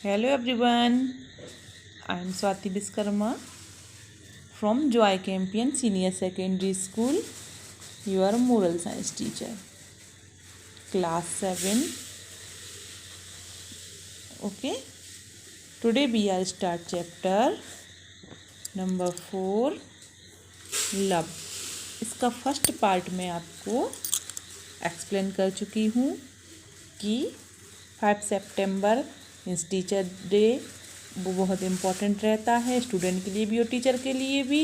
Hello everyone, I am Swati Biskarma from Joy Campion Senior Secondary School, your moral science teacher, class 7. Okay, today we are start chapter number 4, love. इसका first part में आपको explain कर चुकी हूँ कि 5 सितंबर means teacher day वो बहुत important रहता है स्टूडेंट के लिए भी और टीचर के लिए भी।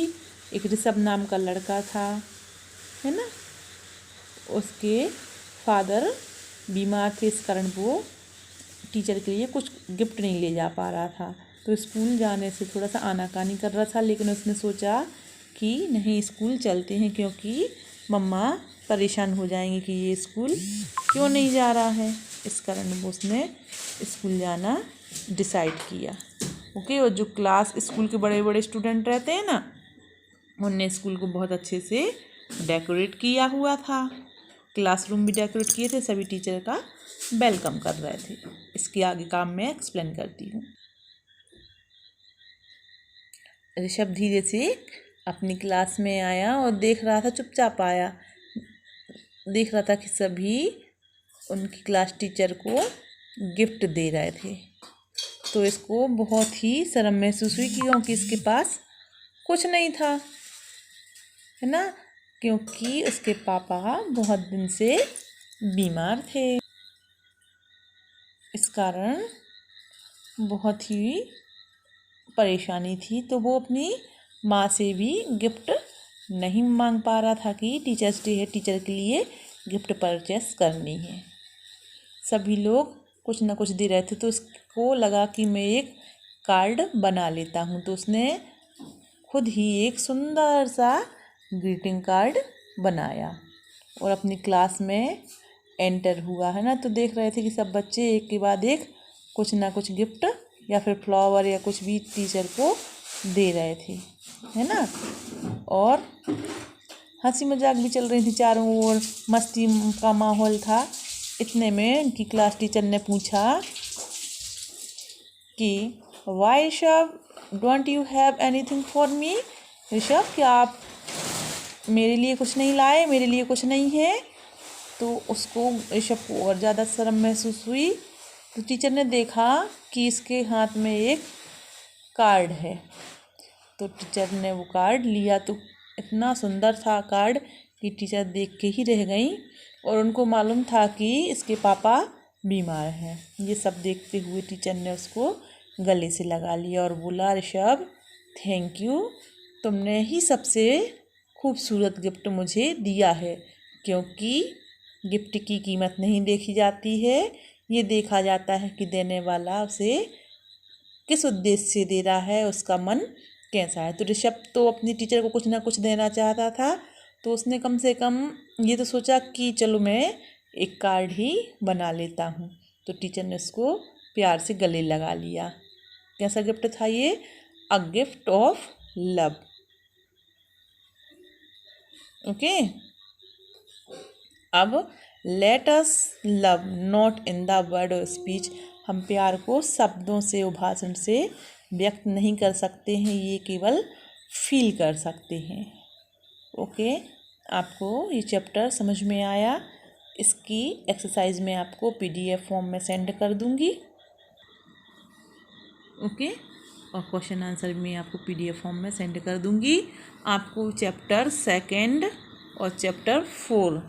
एक ऋषभ नाम का लड़का था, है ना, उसके फादर बीमार थे, इस कारण वो टीचर के लिए कुछ गिफ्ट नहीं ले जा पा रहा था। तो स्कूल जाने से थोड़ा सा आनाकानी कर रहा था, लेकिन उसने सोचा कि नहीं स्कूल चलते हैं क्योंकि मम्मा परेशान हो जाएंगी कि ये स्कूल क्यों नहीं जा रहा है। इस कारण वो उसने स्कूल जाना डिसाइड किया। ओके, और जो क्लास स्कूल के बड़े बड़े स्टूडेंट रहते हैं ना, उनने स्कूल को बहुत अच्छे से डेकोरेट किया हुआ था, क्लासरूम भी डेकोरेट किए थे, सभी टीचर का वेलकम कर रहे थे। इसके आगे काम मैं एक्सप्लेन करती हूँ। ऋषभ धीरे से अपनी क्लास में आया और देख रहा था, चुपचाप आया, देख रहा था कि सभी उनकी क्लास टीचर को गिफ्ट दे रहे थे। तो इसको बहुत ही शर्म महसूस हुई क्योंकि इसके पास कुछ नहीं था, है ना, क्योंकि उसके पापा बहुत दिन से बीमार थे। इस कारण बहुत ही परेशानी थी, तो वो अपनी माँ से भी गिफ्ट नहीं मांग पा रहा था कि टीचर्स डे है, टीचर के लिए गिफ्ट परचेस करनी है। सभी लोग कुछ ना कुछ दे रहे थे, तो उसको लगा कि मैं एक कार्ड बना लेता हूँ। तो उसने खुद ही एक सुंदर सा ग्रीटिंग कार्ड बनाया और अपनी क्लास में एंटर हुआ, है ना। तो देख रहे थे कि सब बच्चे एक के बाद एक कुछ ना कुछ गिफ्ट या फिर फ्लावर या कुछ भी टीचर को दे रहे थे, है ना। और हंसी मजाक भी चल रही थी, चारों ओर मस्ती का माहौल था। इतने में उनकी क्लास टीचर ने पूछा कि why Rishabh, don't you have anything for me? Rishabh, क्या आप मेरे लिए कुछ नहीं लाए, मेरे लिए कुछ नहीं है? तो उसको ऋषभ को और ज़्यादा शर्म महसूस हुई। तो टीचर ने देखा कि इसके हाथ में एक कार्ड है, तो टीचर ने वो कार्ड लिया। तो इतना सुंदर था कार्ड कि टीचर देख के ही रह गई, और उनको मालूम था कि इसके पापा बीमार हैं। ये सब देखते हुए टीचर ने उसको गले से लगा लिया और बोला, ऋषभ थैंक यू, तुमने ही सबसे खूबसूरत गिफ्ट मुझे दिया है, क्योंकि गिफ्ट की कीमत नहीं देखी जाती है, ये देखा जाता है कि देने वाला उसे किस उद्देश्य से दे रहा है, उसका मन कैसा है। तो ऋषभ तो अपनी टीचर को कुछ ना कुछ देना चाहता था, तो उसने कम से कम ये तो सोचा कि चलो मैं एक कार्ड ही बना लेता हूँ। तो टीचर ने उसको प्यार से गले लगा लिया। कैसा गिफ्ट था ये? A gift of love. Okay, अब let us love not in the word और स्पीच। हम प्यार को शब्दों से और भाषण से व्यक्त नहीं कर सकते हैं, ये केवल फील कर सकते हैं। ओके, आपको ये चैप्टर समझ में आया? इसकी एक्सरसाइज मैं आपको PDF फॉर्म में सेंड कर दूंगी। ओके, और क्वेश्चन आंसर मैं आपको PDF फॉर्म में सेंड कर दूंगी। आपको चैप्टर 2 और चैप्टर 4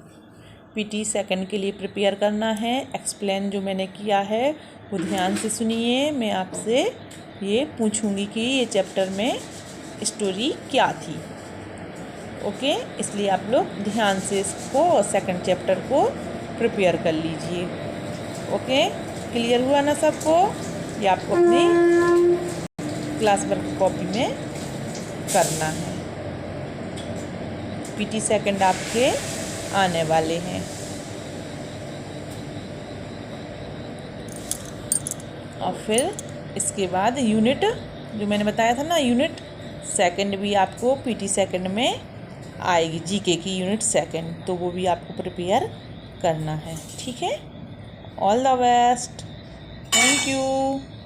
PT सेकंड के लिए प्रिपेयर करना है। एक्सप्लेन जो मैंने किया है वो ध्यान से सुनिए। मैं आपसे ये पूछूंगी कि ये चैप्टर में स्टोरी क्या थी। ओके, इसलिए आप लोग ध्यान से इसको और सेकंड चैप्टर को प्रिपेयर कर लीजिए। ओके, क्लियर हुआ ना सबको? ये आपको अपनी क्लास वर्क कॉपी में करना है। PT सेकंड आपके आने वाले हैं। और फिर इसके बाद यूनिट जो मैंने बताया था ना, यूनिट सेकंड भी आपको PT सेकंड में आएगी, GK की यूनिट सेकंड, तो वो भी आपको प्रिपेयर करना है। ठीक है, all the best, thank you.